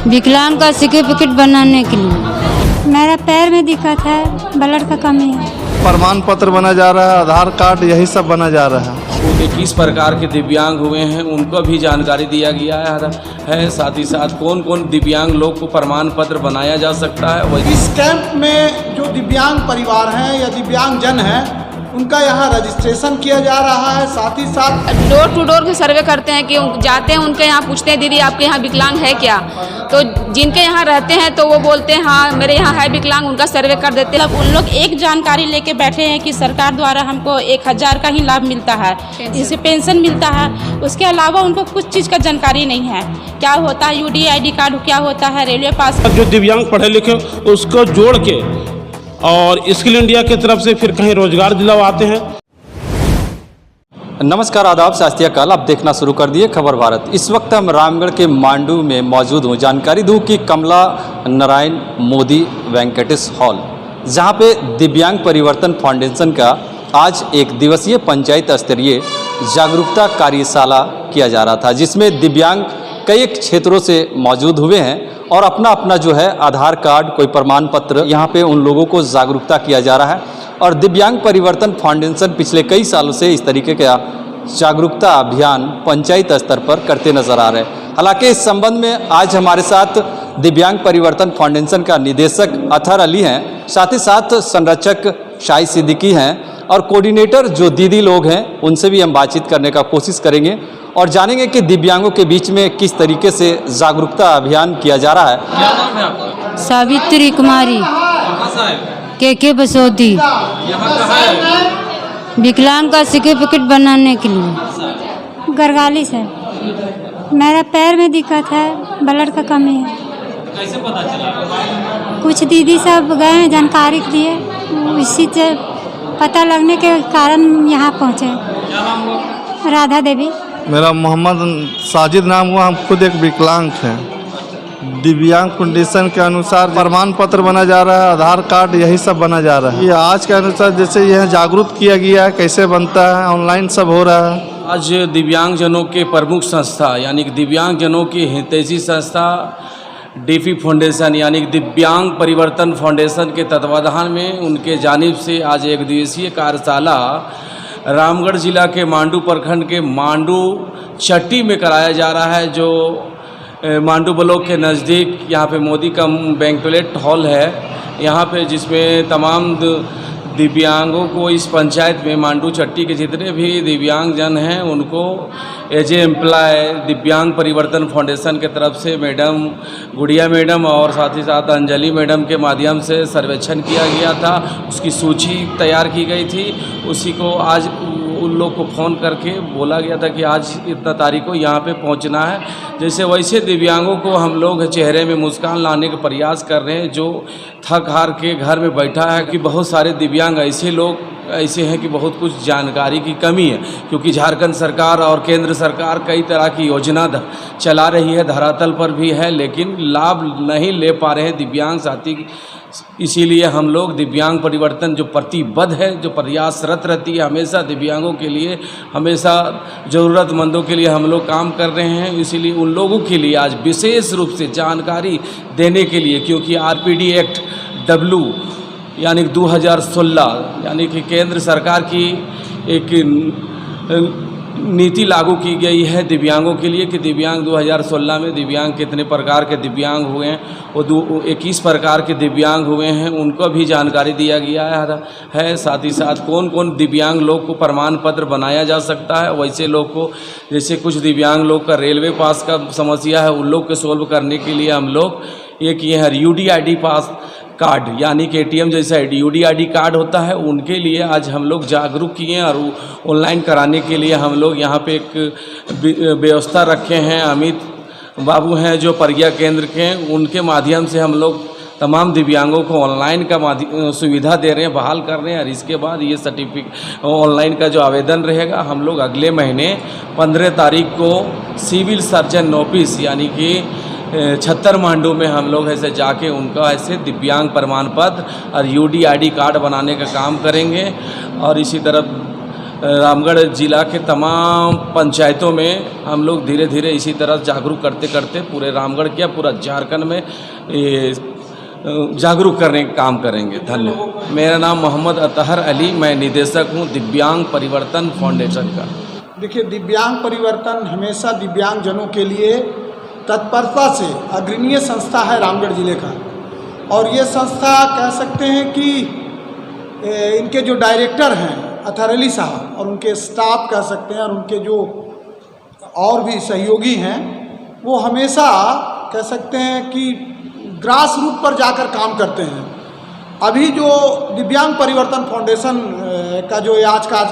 विकलांग का सर्टिफिकेट बनाने के लिए। मेरा पैर में दिक्कत है, ब्लड का कमी है। प्रमाण पत्र बना जा रहा है, आधार कार्ड, यही सब बना जा रहा है। किस प्रकार के दिव्यांग हुए हैं उनको भी जानकारी दिया गया है। साथ ही साथ कौन कौन दिव्यांग लोग को प्रमाण पत्र बनाया जा सकता है। इस कैंप में जो दिव्यांग परिवार हैं या दिव्यांग जन हैं उनका यहाँ रजिस्ट्रेशन किया जा रहा है। साथ ही साथ डोर टू डोर सर्वे करते हैं कि जाते हैं उनके यहाँ, पूछते हैं दीदी आपके यहाँ विकलांग है क्या, तो जिनके यहाँ रहते हैं तो वो बोलते हैं हाँ मेरे यहाँ है विकलांग, उनका सर्वे कर देते हैं। उन लोग एक जानकारी लेके बैठे हैं कि सरकार द्वारा हमको 1000 का ही लाभ मिलता है, इससे पेंशन मिलता है। उसके अलावा उनको कुछ चीज़ का जानकारी नहीं है, क्या होता है UDID कार्ड, क्या होता है रेलवे पास। जो दिव्यांग पढ़े लिखे उसको जोड़ के और स्किल इंडिया की तरफ से फिर कहीं रोजगार दिलवाते हैं। नमस्कार, आदाब, शास्त्रीय काल। आप देखना शुरू कर दिए खबर भारत। इस वक्त हम रामगढ़ के मांडू में मौजूद हूँ। जानकारी दूँ कि कमला नारायण मोदी वेंकटेश हॉल, जहाँ पे दिव्यांग परिवर्तन फाउंडेशन का आज एक दिवसीय पंचायत स्तरीय जागरूकता कार्यशाला किया जा रहा था, जिसमें दिव्यांग कई क्षेत्रों से मौजूद हुए हैं और अपना अपना जो है आधार कार्ड, कोई प्रमाण पत्र, यहाँ पे उन लोगों को जागरूकता किया जा रहा है। और दिव्यांग परिवर्तन फाउंडेशन पिछले कई सालों से इस तरीके का जागरूकता अभियान पंचायत स्तर पर करते नजर आ रहे हैं। हालांकि इस संबंध में आज हमारे साथ दिव्यांग परिवर्तन फाउंडेशन का निदेशक अतहर अली हैं, साथ ही साथ संरक्षक शाहिद सिद्दीकी हैं और कोऑर्डिनेटर जो दीदी लोग हैं उनसे भी हम बातचीत करने का कोशिश करेंगे और जानेंगे कि दिव्यांगों के बीच में किस तरीके से जागरूकता अभियान किया जा रहा है। क्या नाम है आपका? सावित्री कुमारी, के बसोदी। यहाँ कहाँ है? विकलांग का सर्टिफिकेट बनाने के लिए। गरगाली से। मेरा पैर में दिक्कत है, ब्लड का कमी है। कैसे पता चला? कुछ दीदी सब गए हैं, जानकारी दिए, इसी से पता लगने के कारण यहाँ पहुँचे। क्या नाम हुआ? राधा देवी। मेरा मोहम्मद साजिद नाम हुआ। हम खुद एक विकलांग हैं। दिव्यांग कंडीशन के अनुसार प्रमाण पत्र बना जा रहा है, आधार कार्ड, यही सब बना जा रहा है। ये आज के अनुसार जैसे यह जागरूक किया गया है, कैसे बनता है, ऑनलाइन सब हो रहा है। आज दिव्यांग जनों के प्रमुख संस्था यानी कि दिव्यांग जनों की हितैषी संस्था डीफी फाउंडेशन यानी कि दिव्यांग परिवर्तन फाउंडेशन के तत्वाधान में उनके जानिब से आज एक दिवसीय कार्यशाला रामगढ़ जिला के मांडू प्रखंड के मांडू चट्टी में कराया जा रहा है, जो मांडू ब्लॉक के नज़दीक यहाँ पे मोदी का बैंक्वेट हॉल है यहाँ पे, जिसमें तमाम दिव्यांगों को इस पंचायत में मांडू चट्टी के जितने भी दिव्यांग जन हैं उनको एज ए एम्प्लॉय दिव्यांग परिवर्तन फाउंडेशन के तरफ से मैडम गुड़िया मैडम और साथ ही साथ अंजलि मैडम के माध्यम से सर्वेक्षण किया गया था, उसकी सूची तैयार की गई थी। उसी को आज उन लोग को फ़ोन करके बोला गया था कि आज इतना तारीख को यहाँ पे पहुँचना है। जैसे वैसे दिव्यांगों को हम लोग चेहरे में मुस्कान लाने का प्रयास कर रहे हैं, जो थक हार के घर में बैठा है। कि बहुत सारे दिव्यांग ऐसे लोग ऐसे हैं कि बहुत कुछ जानकारी की कमी है, क्योंकि झारखंड सरकार और केंद्र सरकार कई तरह की योजना चला रही है, धरातल पर भी है, लेकिन लाभ नहीं ले पा रहे हैं दिव्यांग साथी। इसीलिए हम लोग दिव्यांग परिवर्तन जो प्रतिबद्ध है, जो प्रयासरत रहती है हमेशा दिव्यांगों के लिए, हमेशा ज़रूरतमंदों के लिए हम लोग काम कर रहे हैं। इसीलिए उन लोगों के लिए आज विशेष रूप से जानकारी देने के लिए, क्योंकि RPD एक्ट W यानी 2016 यानी कि केंद्र सरकार की एक नीति लागू की गई है दिव्यांगों के लिए कि दिव्यांग 2016 में दिव्यांग कितने प्रकार के दिव्यांग हुए हैं, वो 21 प्रकार के दिव्यांग हुए हैं, उनको भी जानकारी दिया गया है। साथ ही साथ कौन कौन दिव्यांग लोग को प्रमाण पत्र बनाया जा सकता है, वैसे लोग को, जैसे कुछ दिव्यांग लोग का रेलवे पास का समस्या है, उन लोग को सोल्व करने के लिए हम लोग ये किए हैं UDID पास कार्ड यानी कि ATM जैसा UDID कार्ड होता है, उनके लिए आज हम लोग जागरूक किए हैं। और ऑनलाइन कराने के लिए हम लोग यहाँ पे एक व्यवस्था रखे हैं। अमित बाबू हैं जो प्रज्ञा केंद्र के, उनके माध्यम से हम लोग तमाम दिव्यांगों को ऑनलाइन का सुविधा दे रहे हैं, बहाल कर रहे हैं। और इसके बाद ये सर्टिफिकेट ऑनलाइन का जो आवेदन रहेगा, हम लोग अगले महीने 15 तारीख को सिविल सर्जन ऑफिस यानी कि 76 मांडू में हम लोग ऐसे जाके उनका ऐसे दिव्यांग प्रमाण पत्र और UDID कार्ड बनाने का काम करेंगे। और इसी तरह रामगढ़ जिला के तमाम पंचायतों में हम लोग धीरे धीरे इसी तरह जागरूक करते करते पूरे रामगढ़ क्या पूरा झारखंड में ये जागरूक करने का काम करेंगे। धन्यवाद। मेरा नाम मोहम्मद अतहर अली, मैं निदेशक हूँ दिव्यांग परिवर्तन फाउंडेशन का। देखिए, दिव्यांग परिवर्तन हमेशा दिव्यांग जनों के लिए तत्परता से अग्रणीय संस्था है रामगढ़ जिले का। और ये संस्था कह सकते हैं कि इनके जो डायरेक्टर हैं अतहर अली साहब और उनके स्टाफ कह सकते हैं और उनके जो और भी सहयोगी हैं, वो हमेशा कह सकते हैं कि ग्रास रूट पर जाकर काम करते हैं। अभी जो दिव्यांग परिवर्तन फाउंडेशन का जो आज का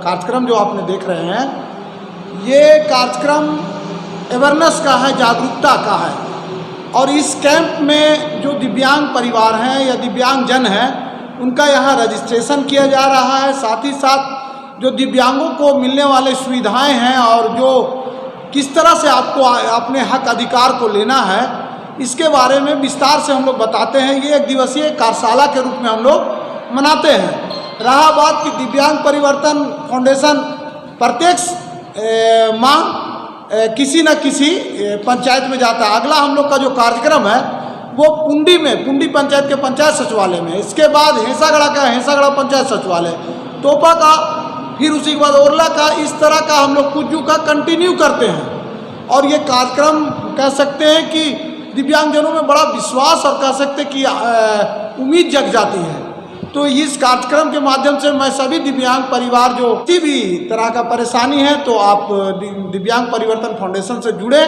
कार्यक्रम जो आपने देख रहे हैं, ये कार्यक्रम अवेयरनेस का है, जागरूकता का है। और इस कैंप में जो दिव्यांग परिवार हैं या दिव्यांग जन हैं, उनका यहाँ रजिस्ट्रेशन किया जा रहा है। साथ ही साथ जो दिव्यांगों को मिलने वाले सुविधाएं हैं और जो किस तरह से आपको अपने हक अधिकार को लेना है, इसके बारे में विस्तार से हम लोग बताते हैं। ये एक दिवसीय कार्यशाला के रूप में हम लोग मनाते हैं। रहा बात कि दिव्यांग परिवर्तन फाउंडेशन प्रत्येक माह किसी न किसी पंचायत में जाता है। अगला हम लोग का जो कार्यक्रम है वो पुंडी पंचायत के पंचायत सचिवालय में, इसके बाद हेंसागढ़ा पंचायत सचिवालय, टोपा का, फिर उसी के बाद ओरला का, इस तरह का हम लोग कुज्जू का कंटिन्यू करते हैं। और ये कार्यक्रम कह सकते हैं कि दिव्यांगजनों में बड़ा विश्वास और कह सकते हैं कि उम्मीद जग जाती है। तो इस कार्यक्रम के माध्यम से मैं सभी दिव्यांग परिवार जो किसी भी तरह का परेशानी है तो आप दिव्यांग परिवर्तन फाउंडेशन से जुड़े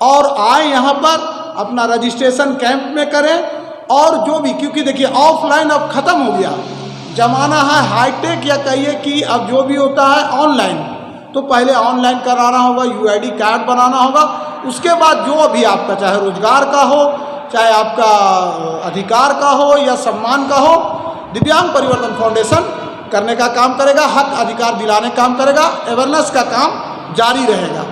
और आए यहाँ पर अपना रजिस्ट्रेशन कैंप में करें। और जो भी, क्योंकि देखिए ऑफलाइन अब ख़त्म हो गया, ज़माना है हाईटेक, या कहिए कि अब जो भी होता है ऑनलाइन। तो पहले ऑनलाइन कराना होगा, यूआईडी कार्ड बनाना होगा, उसके बाद जो भी आपका चाहे रोजगार का हो, चाहे आपका अधिकार का हो या सम्मान का हो, दिव्यांग परिवर्तन फाउंडेशन करने का काम करेगा, हक अधिकार दिलाने का काम करेगा, अवेयरनेस का काम जारी रहेगा।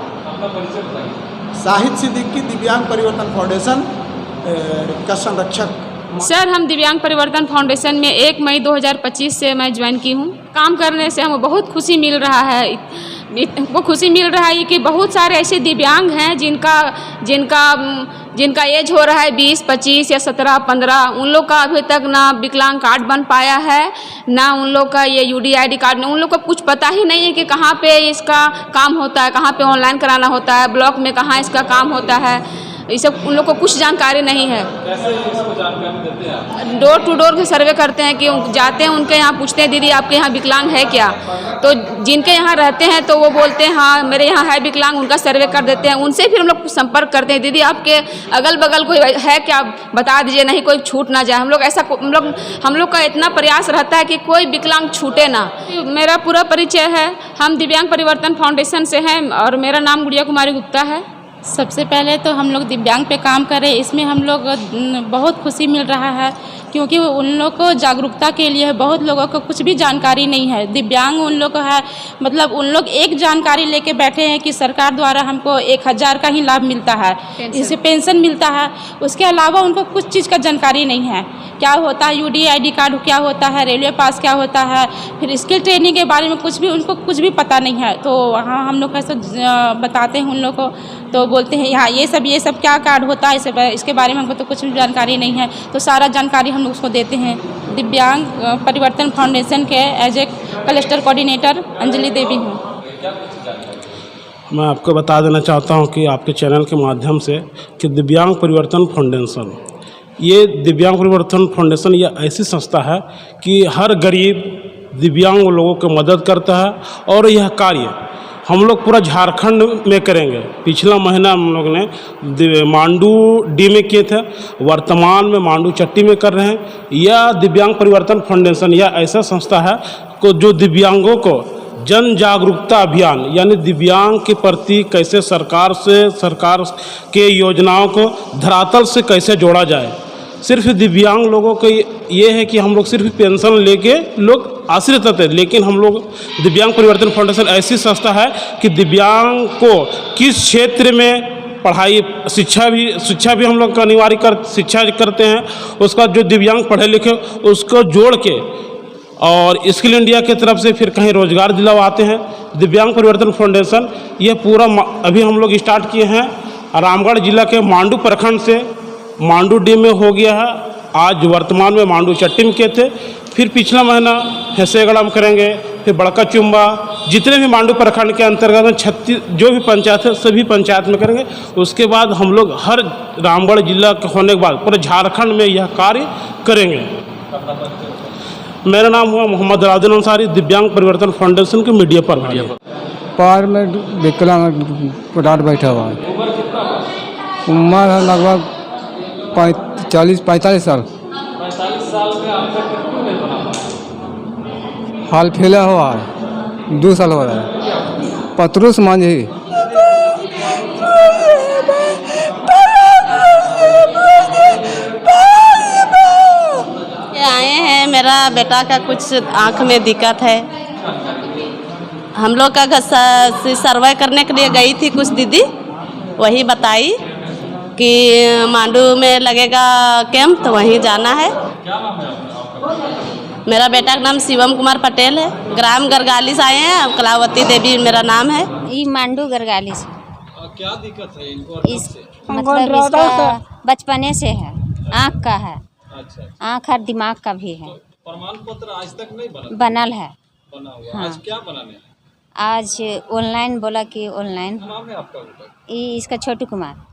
शाहिद सिद्दीकी, दिव्यांग परिवर्तन फाउंडेशन का संरक्षक। सर, हम दिव्यांग परिवर्तन फाउंडेशन में 1 मई 2025 से मैं ज्वाइन की हूँ। काम करने से हमें बहुत खुशी मिल रहा है। वो खुशी मिल रहा है कि बहुत सारे ऐसे दिव्यांग हैं जिनका एज हो रहा है 20, 25 या 17, 15, उन लोग का अभी तक ना विकलांग कार्ड बन पाया है, ना उन लोग का ये यूडीआईडी कार्ड, उन लोग को कुछ पता ही नहीं है कि कहाँ पे इसका काम होता है, कहाँ पे ऑनलाइन कराना होता है, ब्लॉक में कहाँ इसका काम होता है, ये सब उन लोग को कुछ जानकारी नहीं है। कैसे इसको जानकारी देते हैं? डोर टू डोर के सर्वे करते हैं कि जाते हैं उनके यहाँ, पूछते हैं दीदी आपके यहाँ विकलांग है क्या। तो जिनके यहाँ रहते हैं तो वो बोलते हैं हाँ मेरे यहाँ है विकलांग, उनका सर्वे कर देते हैं। उनसे फिर हम लोग संपर्क करते हैं, दीदी आपके अगल बगल कोई है क्या, बता दीजिए, नहीं कोई छूट ना जाए। हम लोग का इतना प्रयास रहता है कि कोई विकलांग छूटे ना। मेरा पूरा परिचय है, हम दिव्यांग परिवर्तन फाउंडेशन से हैं और मेरा नाम गुड़िया कुमारी गुप्ता है। सबसे पहले तो हम लोग दिव्यांग पे काम करें, इसमें हम लोग बहुत खुशी मिल रहा है, क्योंकि उन लोग को जागरूकता के लिए बहुत लोगों को कुछ भी जानकारी नहीं है। दिव्यांग उन लोग को है, मतलब उन लोग एक जानकारी लेके बैठे हैं कि सरकार द्वारा हमको 1000 का ही लाभ मिलता है, इससे पेंशन मिलता है। उसके अलावा उनको कुछ चीज़ का जानकारी नहीं है, क्या होता है यूडीआईडी कार्ड क्या होता है, रेलवे पास क्या होता है, फिर स्किल ट्रेनिंग के बारे में उनको कुछ भी पता नहीं है। तो वहाँ हम लोग ऐसा बताते हैं उन लोग को, तो बोलते हैं यहाँ ये सब क्या कार्ड होता है, इसके बारे में हमको तो कुछ भी जानकारी नहीं है। तो सारा जानकारी हम लोग उसको देते हैं। दिव्यांग परिवर्तन फाउंडेशन के as a cluster coordinator Anjali Devi हूँ। मैं आपको बता देना चाहता हूँ कि आपके चैनल के माध्यम से कि दिव्यांग परिवर्तन फाउंडेशन, ये दिव्यांग परिवर्तन फाउंडेशन ये ऐसी संस्था है कि हर गरीब दिव्यांग लोगों को मदद करता है। और यह कार्य हम लोग पूरा झारखंड में करेंगे। पिछला महीना हम लोग ने मांडू डी में किए थे, वर्तमान में मांडू चट्टी में कर रहे हैं। यह दिव्यांग परिवर्तन फाउंडेशन यह ऐसा संस्था है को जो दिव्यांगों को जन जागरूकता अभियान, यानी दिव्यांग के प्रति कैसे सरकार के योजनाओं को धरातल से कैसे जोड़ा जाए। सिर्फ दिव्यांग लोगों को ये है कि हम लोग सिर्फ पेंशन लेके लोग आश्रित रहते हैं, लेकिन हम लोग दिव्यांग परिवर्तन फाउंडेशन ऐसी संस्था है कि दिव्यांग को किस क्षेत्र में पढ़ाई शिक्षा भी हम लोग का अनिवार्य शिक्षा करते हैं। उसका जो दिव्यांग पढ़े लिखे उसको जोड़ के और स्किल इंडिया की तरफ से फिर कहीं रोजगार दिलवाते हैं। दिव्यांग परिवर्तन फाउंडेशन ये पूरा अभी हम लोग स्टार्ट किए हैं रामगढ़ जिला के मांडू प्रखंड से, मांडू डी में हो गया है, आज वर्तमान में मांडू चट्टी में किए थे, फिर पिछला महीना हेसेगड़ा में करेंगे, फिर बड़का चुम्बा, जितने भी मांडू प्रखंड के अंतर्गत 36 जो भी पंचायत है सभी पंचायत में करेंगे। उसके बाद हम लोग हर रामगढ़ जिला के होने के बाद पूरे झारखंड में यह कार्य करेंगे। मेरा नाम हुआ मोहम्मद राजुल अंसारी, दिव्यांग परिवर्तन फाउंडेशन के मीडिया प्रभारी। पार में विकलांग पटाट बैठा हुआ है, उम्र है लगभग 40-45 साल। 45 साल में आपका कितनी में बना? हाल फैला हुआ है, 2 साल हो रहा है। पतरूस मांझी। आए हैं, मेरा बेटा का कुछ आँख में दिक्कत है। हम लोग का सर्वे करने के लिए गई थी कुछ दीदी, वही बताई कि मांडू में लगेगा कैंप, तो वहीं जाना है। क्या नाम है आपका? मेरा बेटा का नाम शिवम कुमार पटेल है, ग्राम गरगाली से आए हैं, कलावती देवी मेरा नाम है। ये मांडू गरगाली से। क्या दिक्कत है इनको और इस मतलब इसका बचपने से है, आँख का है। अच्छा, आँख और दिमाग का भी है। प्रमाण पत्र आज तक नहीं बना? बनल है। बना हुआ। हाँ। आज क्या बनाने? आज ऑनलाइन बोला कि ऑनलाइन। नाम है आपका बेटा? ये इसका छोटू कुमार।